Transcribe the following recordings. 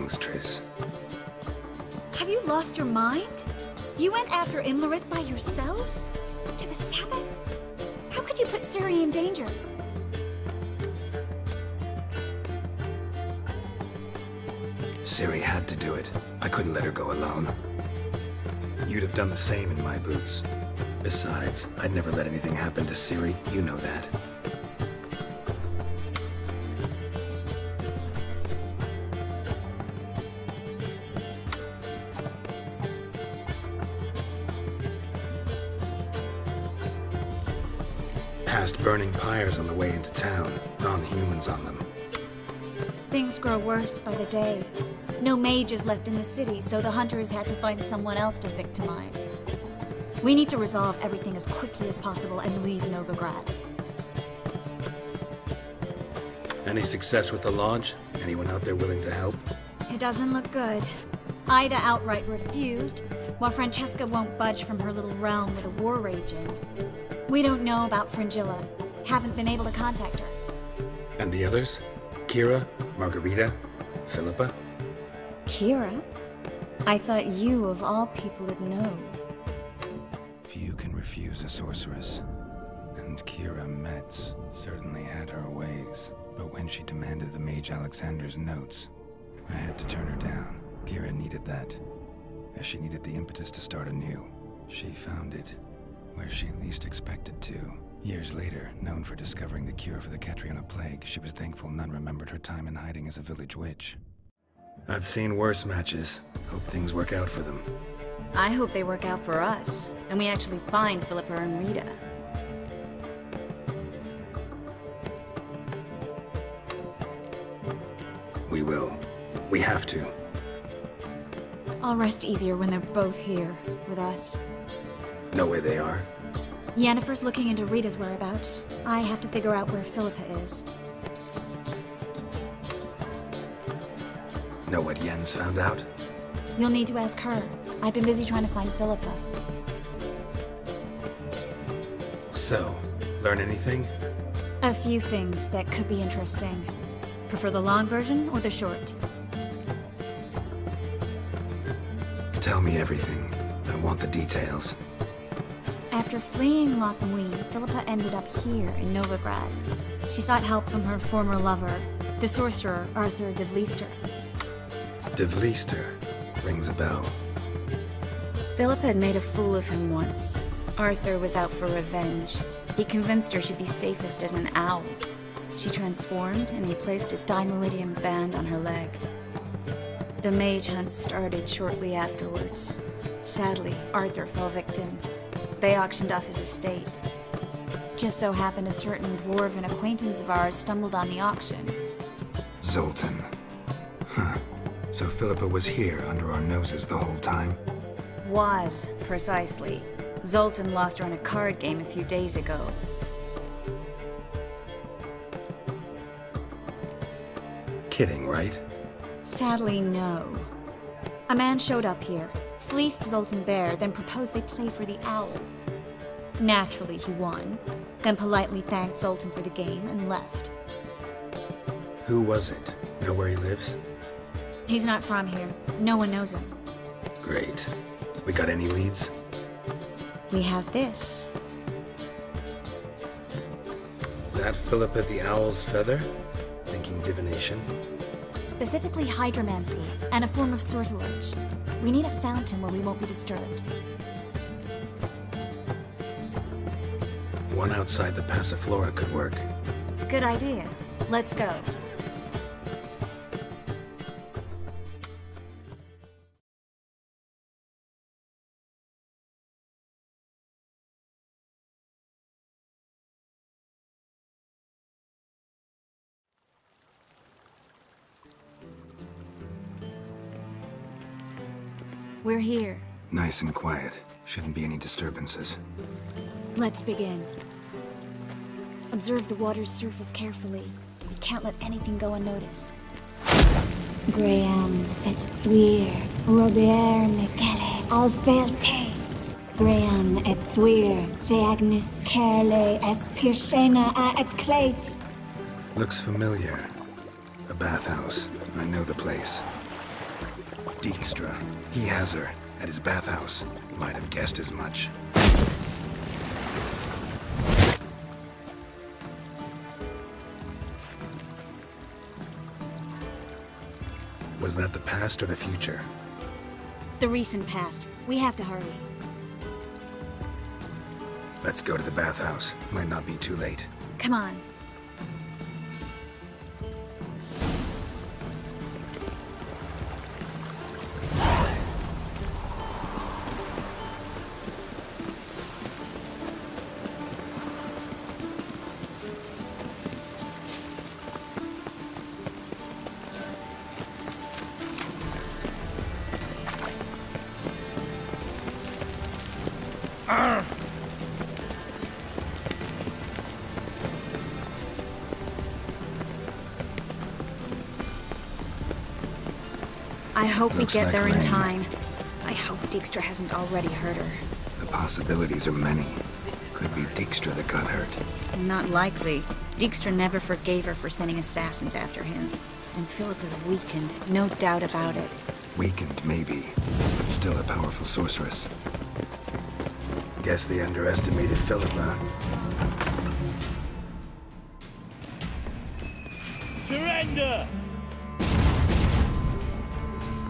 things, Triss. Have you lost your mind? You went after Imlerith by yourselves? To the Sabbath? How could you put Ciri in danger? Ciri had to do it. I couldn't let her go alone. You'd have done the same in my boots. Besides, I'd never let anything happen to Ciri, you know that. Past burning pyres on the way into town, non-humans on them. Things grow worse by the day. No mages left in the city, so the hunters had to find someone else to victimize. We need to resolve everything as quickly as possible and leave Novigrad. Any success with the Lodge? Anyone out there willing to help? It doesn't look good. Ida outright refused, while Francesca won't budge from her little realm with a war raging. We don't know about Fringilla. Haven't been able to contact her. And the others? Kira? Margarita? Philippa? Kira? I thought you, of all people, would know. Few can refuse a sorceress. And Kira Metz certainly had her ways. But when she demanded the Mage Alexander's notes, I had to turn her down. Kira needed that, as she needed the impetus to start anew. She found it where she least expected to. Years later, known for discovering the cure for the Catriona plague, she was thankful none remembered her time in hiding as a village witch. I've seen worse matches. Hope things work out for them. I hope they work out for us, and we actually find Philippa and Rita. We will. We have to. I'll rest easier when they're both here, with us. Know where they are? Yennefer's looking into Rita's whereabouts. I have to figure out where Philippa is. Know what Yen's found out? You'll need to ask her. I've been busy trying to find Philippa. So, learn anything? A few things that could be interesting. Prefer the long version or the short? Tell me everything. I want the details. After fleeing Loch Muin, Philippa ended up here in Novigrad. She sought help from her former lover, the sorcerer Arthur de Vlister. De Vlister rings a bell. Philippa had made a fool of him once. Arthur was out for revenge. He convinced her she'd be safest as an owl. She transformed, and he placed a Dimeridium band on her leg. The mage hunt started shortly afterwards. Sadly, Arthur fell victim. They auctioned off his estate. Just so happened a certain dwarven acquaintance of ours stumbled on the auction. Zoltan. Huh. So Philippa was here under our noses the whole time? Was, precisely. Zoltan lost her in a card game a few days ago. Kidding, right? Sadly, no. A man showed up here, fleeced Zoltan bare, then proposed they play for the owl. Naturally, he won, then politely thanked Zoltan for the game and left. Who was it? Know where he lives? He's not from here. No one knows him. Great. We got any leads? We have this. That Philippa the Owl's feather? Thinking divination? Specifically hydromancy, and a form of sortilege. We need a fountain where we won't be disturbed. One outside the Passiflora could work. Good idea. Let's go. We're here. Nice and quiet. Shouldn't be any disturbances. Let's begin. Observe the water's surface carefully. We can't let anything go unnoticed. Graham et Thuir, Robert Michele, Alfelte. Graham et Thuir, Deagnis Kerle, es Pirshena a et Clace. Looks familiar. A bathhouse. I know the place. Dijkstra. He has her at his bathhouse. Might have guessed as much. Was that the past or the future? The recent past. We have to hurry. Let's go to the bathhouse. Might not be too late. Come on. I hope we get there in time. I hope Dijkstra hasn't already hurt her. The possibilities are many. Could be Dijkstra that got hurt. Not likely. Dijkstra never forgave her for sending assassins after him. And Philip is weakened, no doubt about it. Weakened, maybe, but still a powerful sorceress. Guess they underestimated Philippa. Surrender!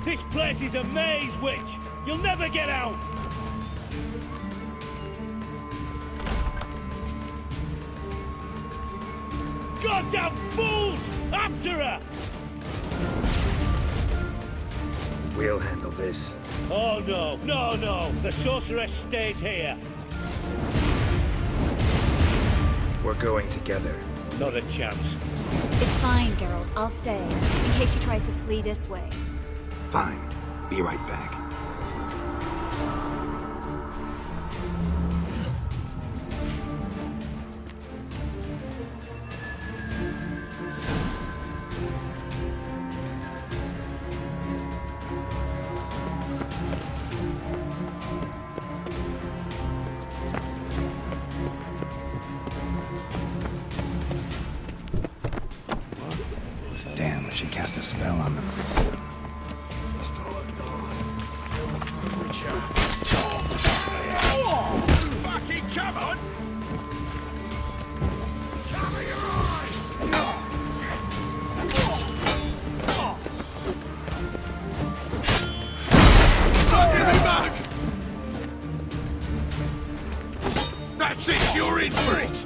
This place is a maze, witch! You'll never get out! Goddamn fools! After her! We'll handle this. Oh no, no, no! The sorceress stays here! We're going together. Not a chance. It's fine, Geralt. I'll stay, in case she tries to flee this way. Fine. Be right back. Damn, she cast a spell on them. Fucking come on! Cover your eyes! Give me back! That's it, you're in for it!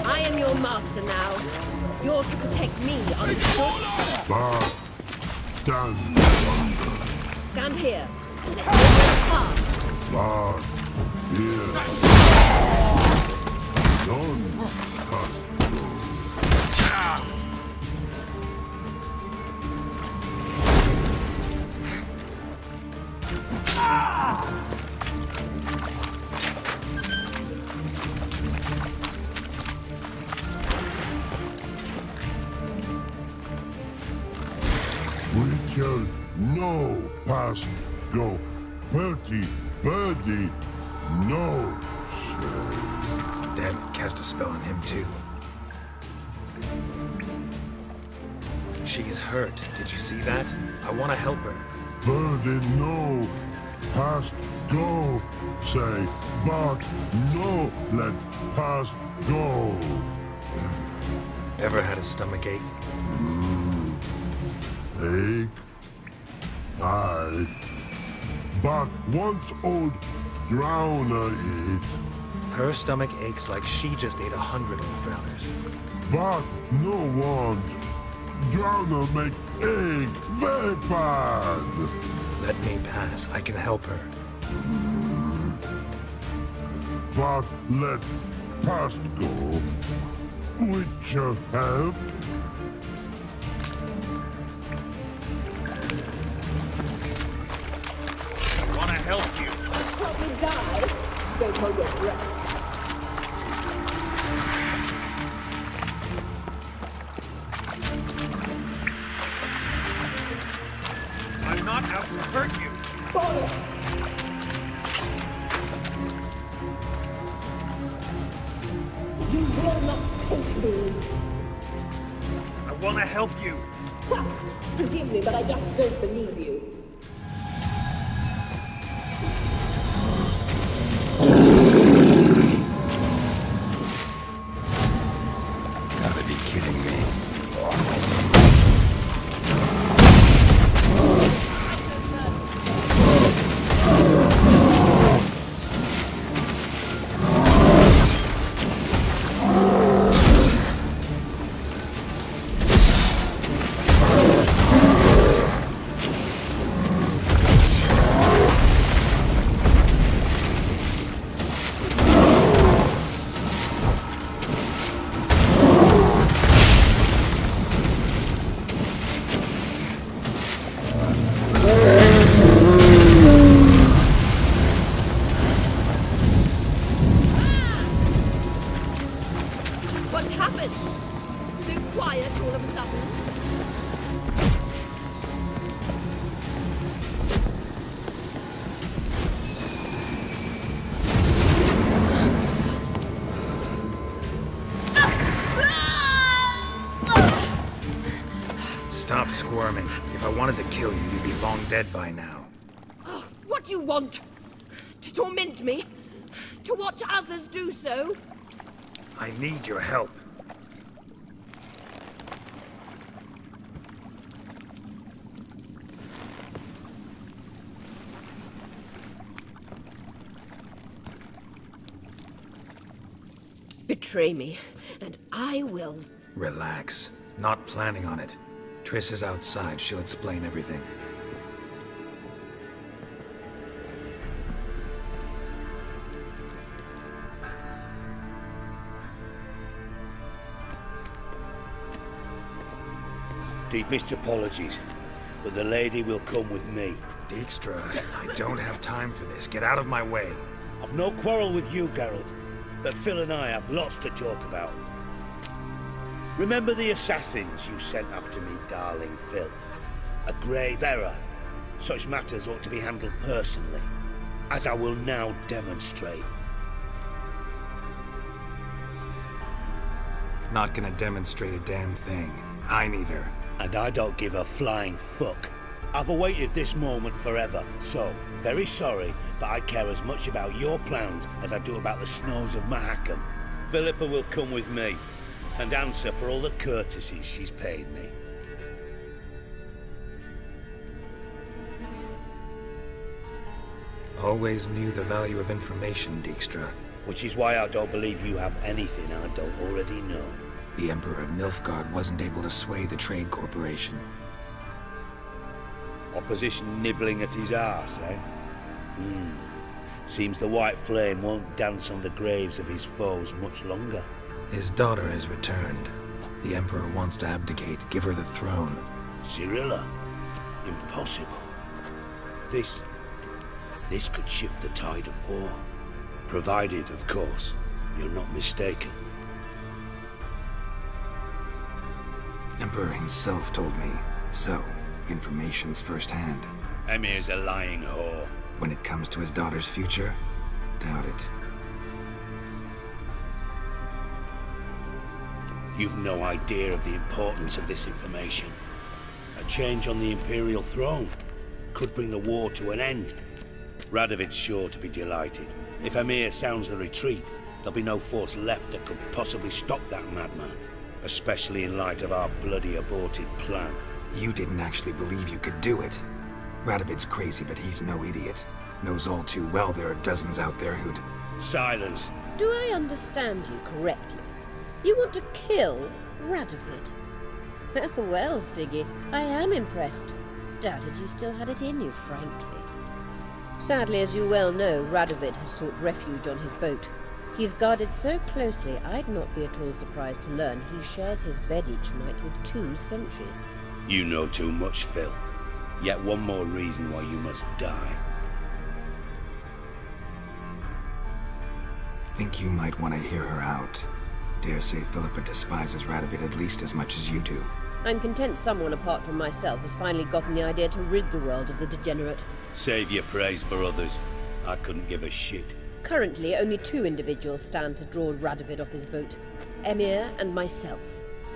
I am your master now. You're to protect me, understood? Stand here. Let no one pass. Wicho, no past go. Bertie, birdie, no. Damn it, cast a spell on him too. She's hurt. Did you see that? I want to help her. Birdie, no. Past go. Say, but no, let past go. Ever had a stomach ache? Ache? Aye. But once old drowner eat. Her stomach aches like she just ate 100 old drowners. But no want. Drowner make ache very bad. Let me pass. I can help her. But let past go. Witcher help. help you. Help me die? Don't hold your breath. I'm not out to hurt you. Bollocks! You will not take me. I want to help you. Ha! Forgive me, but I just don't believe you. Gotta be kidding me. What's happened? So quiet all of a sudden. Stop squirming. If I wanted to kill you, you'd be long dead by now. Oh, what do you want? To torment me? To watch others do so? I need your help. Betray me, and I will. Relax. Not planning on it. Triss is outside. She'll explain everything. Deepest apologies, but the lady will come with me. Dijkstra, I don't have time for this. Get out of my way. I've no quarrel with you, Geralt, but Phil and I have lots to talk about. Remember the assassins you sent after me, darling Phil? A grave error. Such matters ought to be handled personally, as I will now demonstrate. Not gonna demonstrate a damn thing. I need her. And I don't give a flying fuck. I've awaited this moment forever, so, very sorry, but I care as much about your plans as I do about the snows of Mahakam. Philippa will come with me, and answer for all the courtesies she's paid me. Always knew the value of information, Dijkstra. Which is why I don't believe you have anything I don't already know. The Emperor of Nilfgaard wasn't able to sway the Trade Corporation. Opposition nibbling at his arse, eh? Seems the White Flame won't dance on the graves of his foes much longer. His daughter has returned. The Emperor wants to abdicate, give her the throne. Cyrilla? Impossible. This could shift the tide of war. Provided, of course, you're not mistaken. Emperor himself told me. So, information's firsthand. Emir's a lying whore. When it comes to his daughter's future, doubt it. You've no idea of the importance of this information. A change on the Imperial throne could bring the war to an end. Radovid's sure to be delighted. If Emir sounds the retreat, there'll be no force left that could possibly stop that madman. Especially in light of our bloody aborted plan. You didn't actually believe you could do it. Radovid's crazy, but he's no idiot. Knows all too well there are dozens out there who'd... Silence. Do I understand you correctly? You want to kill Radovid? Well, Siggy, I am impressed. Doubted you still had it in you, frankly. Sadly, as you well know, Radovid has sought refuge on his boat. He's guarded so closely, I'd not be at all surprised to learn he shares his bed each night with 2 sentries. You know too much, Phil. Yet one more reason why you must die. Think you might want to hear her out. Dare say Philippa despises Radovid at least as much as you do. I'm content someone apart from myself has finally gotten the idea to rid the world of the degenerate. Save your praise for others. I couldn't give a shit. Currently, only 2 individuals stand to draw Radovid off his boat. Emir and myself.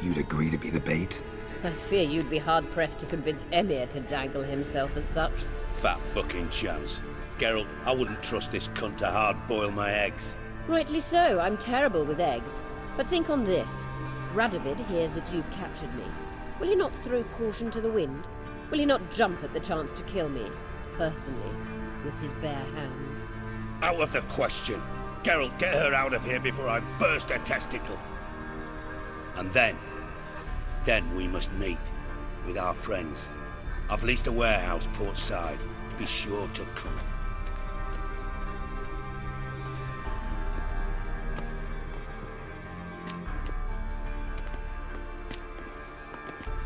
You'd agree to be the bait? I fear you'd be hard-pressed to convince Emir to dangle himself as such. Fat fucking chance. Geralt, I wouldn't trust this cunt to hard-boil my eggs. Rightly so, I'm terrible with eggs. But think on this. Radovid hears that you've captured me. Will he not throw caution to the wind? Will he not jump at the chance to kill me, personally, with his bare hands? Out of the question. Geralt, get her out of here before I burst a testicle. And then we must meet with our friends. I've leased a warehouse port side. Be sure to come.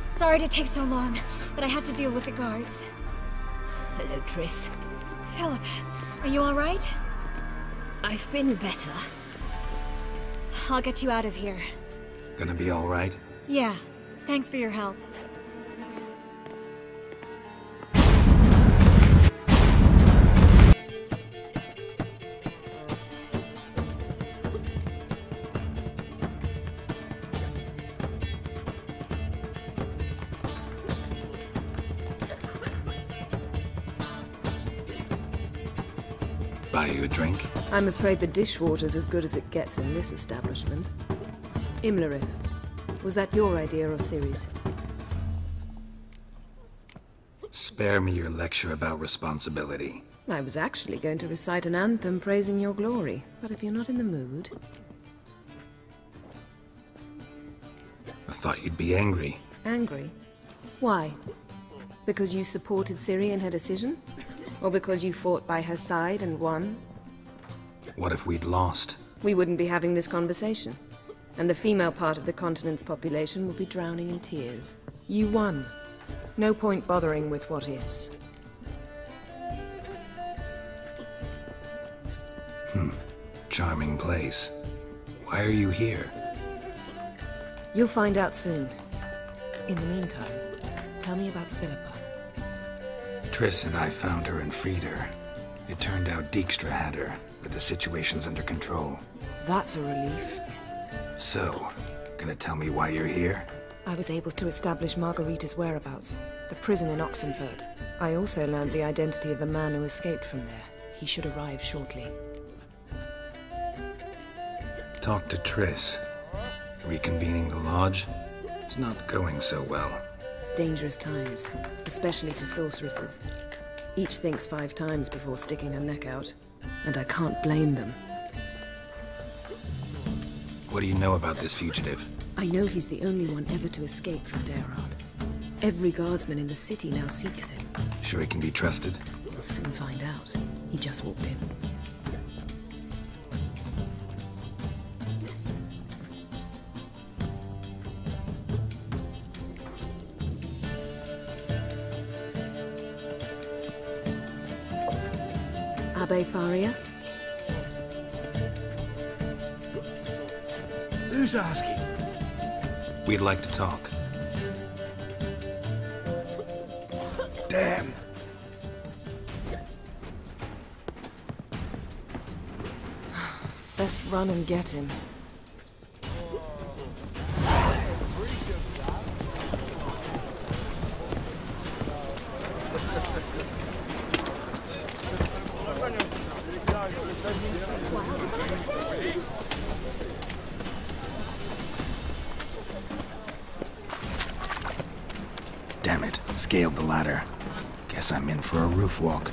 Sorry to take so long, but I had to deal with the guards. Hello, Triss. Philip, are you all right? I've been better. I'll get you out of here. Gonna be all right? Yeah, thanks for your help. Buy you a drink? I'm afraid the dishwater's as good as it gets in this establishment. Imlerith, was that your idea or Ciri's? Spare me your lecture about responsibility. I was actually going to recite an anthem praising your glory, but if you're not in the mood... I thought you'd be angry. Angry? Why? Because you supported Ciri in her decision? Or because you fought by her side and won? What if we'd lost? We wouldn't be having this conversation. And the female part of the continent's population would be drowning in tears. You won. No point bothering with what-ifs. Charming place. Why are you here? You'll find out soon. In the meantime, tell me about Philippa. Triss and I found her and freed her. It turned out Dijkstra had her, but the situation's under control. That's a relief. So, gonna tell me why you're here? I was able to establish Margarita's whereabouts, the prison in Oxenford. I also learned the identity of a man who escaped from there. He should arrive shortly. Talk to Triss. Reconvening the lodge? It's not going so well. Dangerous times, especially for sorceresses. Each thinks 5 times before sticking her neck out, and I can't blame them. What do you know about this fugitive? I know he's the only one ever to escape from Daerard. Every guardsman in the city now seeks him. Sure he can be trusted? We'll soon find out. He just walked in. Abbe Faria? Who's asking? We'd like to talk. Damn! Best run and get him. Damn it, scaled the ladder. Guess I'm in for a roof walk.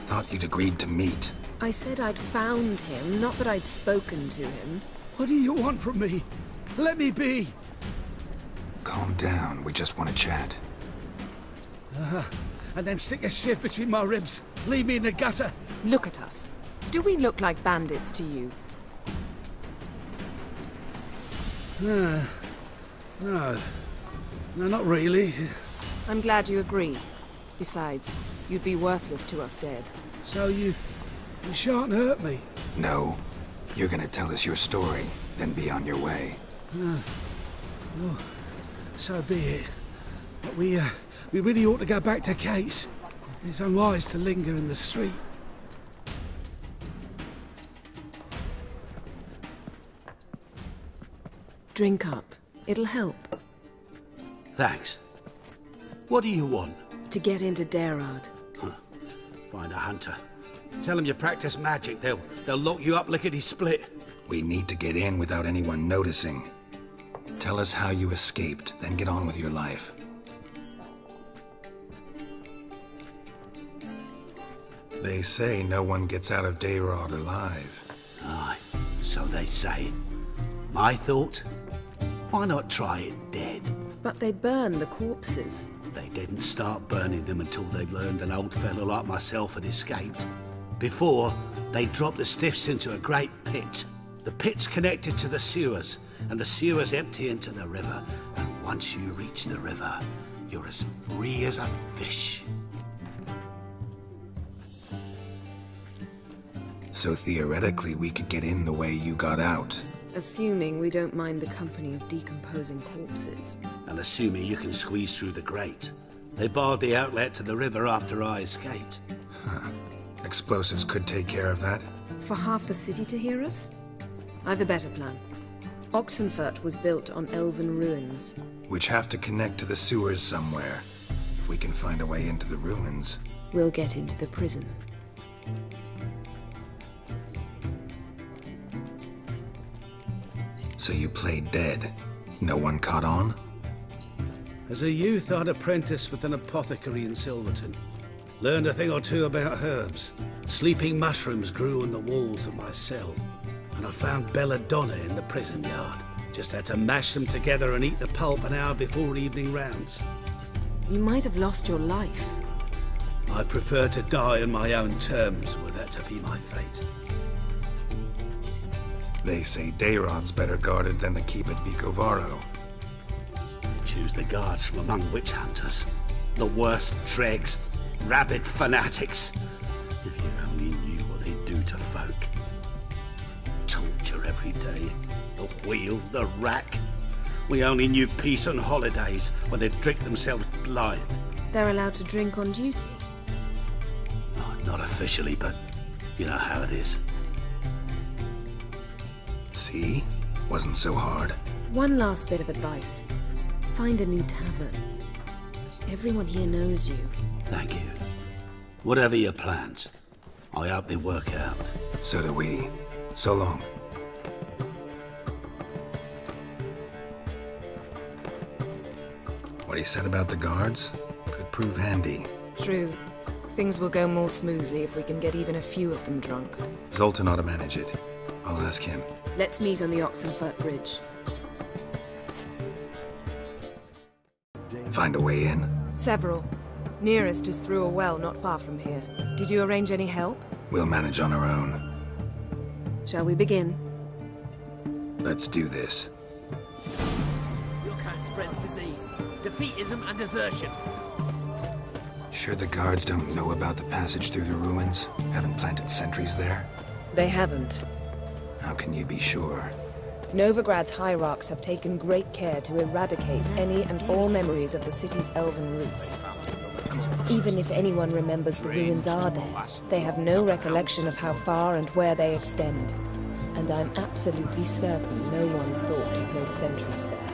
Thought you'd agreed to meet. I said I'd found him, not that I'd spoken to him. What do you want from me? Let me be! Go Calm down, we just want to chat. And then stick a sieve between my ribs. Leave me in the gutter. Look at us. Do we look like bandits to you? No. No, not really. I'm glad you agree. Besides, you'd be worthless to us dead. So you shan't hurt me? No. You're gonna tell us your story, then be on your way. Oh, so be it. But we really ought to go back to Kate's. It's unwise to linger in the street. Drink up. It'll help. Thanks. What do you want? To get into Daerad. Find a hunter. Tell them you practice magic. They'll lock you up lickety-split. We need to get in without anyone noticing. Tell us how you escaped, then get on with your life. They say no one gets out of Daerad alive. Aye, so they say. My thought? Why not try it dead? But they burn the corpses. They didn't start burning them until they'd learned an old fellow like myself had escaped. Before, they dropped the stiffs into a great pit. The pit's connected to the sewers, and the sewers empty into the river. And once you reach the river, you're as free as a fish. So theoretically, we could get in the way you got out. Assuming we don't mind the company of decomposing corpses. And assuming you can squeeze through the grate. They barred the outlet to the river after I escaped. Huh. Explosives could take care of that. For half the city to hear us? I've a better plan. Oxenfurt was built on elven ruins. Which have to connect to the sewers somewhere. If we can find a way into the ruins. We'll get into the prison. So you played dead. No one caught on? As a youth, I'd apprenticed with an apothecary in Silverton. Learned a thing or two about herbs. Sleeping mushrooms grew on the walls of my cell. And I found belladonna in the prison yard. Just had to mash them together and eat the pulp an hour before evening rounds. You might have lost your life. I'd prefer to die on my own terms, were that to be my fate. They say Daerad's better guarded than the keep at Vicovaro. They choose the guards from among witch hunters. The worst dregs, rabid fanatics. If you only knew what they do to folk. Torture every day. The wheel, the rack. We only knew peace on holidays when they'd drink themselves blind. They're allowed to drink on duty? Oh, not officially, but you know how it is. See? Wasn't so hard. One last bit of advice. Find a new tavern. Everyone here knows you. Thank you. Whatever your plans, I hope they work out. So do we. So long. What he said about the guards could prove handy. True. Things will go more smoothly if we can get even a few of them drunk. Zoltan ought to manage it. I'll ask him. Let's meet on the Oxenfurt Bridge. Find a way in? Several. Nearest is through a well not far from here. Did you arrange any help? We'll manage on our own. Shall we begin? Let's do this. Your kind spreads disease, defeatism and desertion. Sure the guards don't know about the passage through the ruins? Haven't planted sentries there? They haven't. How can you be sure? Novigrad's hierarchs have taken great care to eradicate any and all memories of the city's elven roots. Even if anyone remembers the ruins are there, they have no recollection of how far and where they extend. And I'm absolutely certain no one's thought to place sentries there.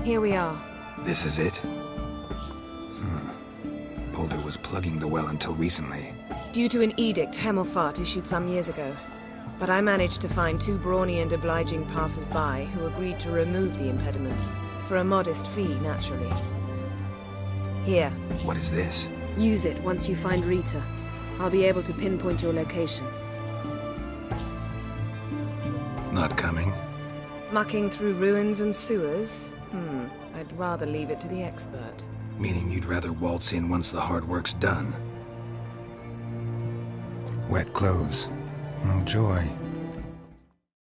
Here we are. This is it? Boulder was plugging the well until recently. Due to an edict Hemmelfart issued some years ago. But I managed to find two brawny and obliging passers-by who agreed to remove the impediment. For a modest fee, naturally. Here. What is this? Use it once you find Rita. I'll be able to pinpoint your location. not coming? Mucking through ruins and sewers? I'd rather leave it to the expert. Meaning you'd rather waltz in once the hard work's done. Wet clothes. Oh, joy.